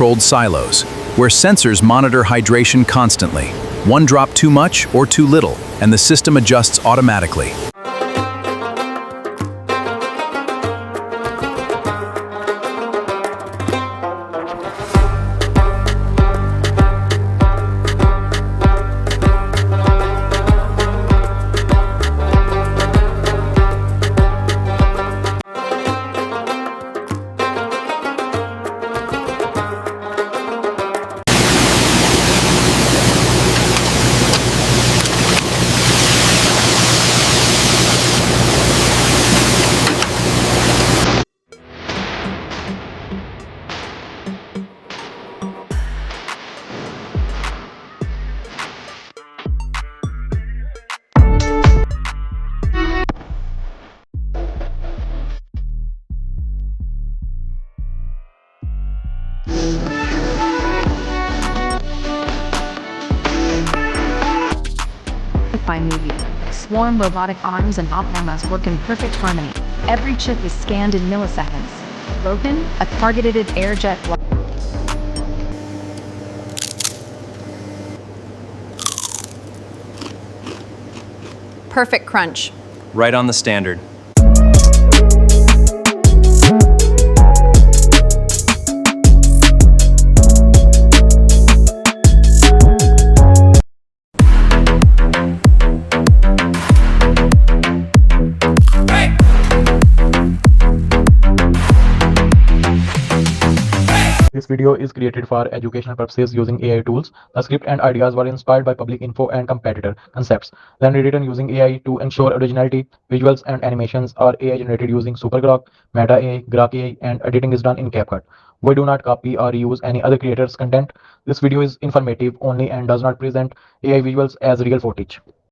controlled silos, where sensors monitor hydration constantly. One drop too much or too little, and the system adjusts automatically. By movie. Swarm robotic arms and op-arms work in perfect harmony. Every chip is scanned in milliseconds. Broken, a targeted air jet Perfect crunch. Right on the standard. This video is created for educational purposes using AI tools. The script and ideas were inspired by public info and competitor concepts, then rewritten using AI to ensure originality. Visuals and animations are AI generated using SuperGrok, Meta AI, Grok AI, and editing is done in CapCut. We do not copy or use any other creator's content. This video is informative only and does not present AI visuals as real footage.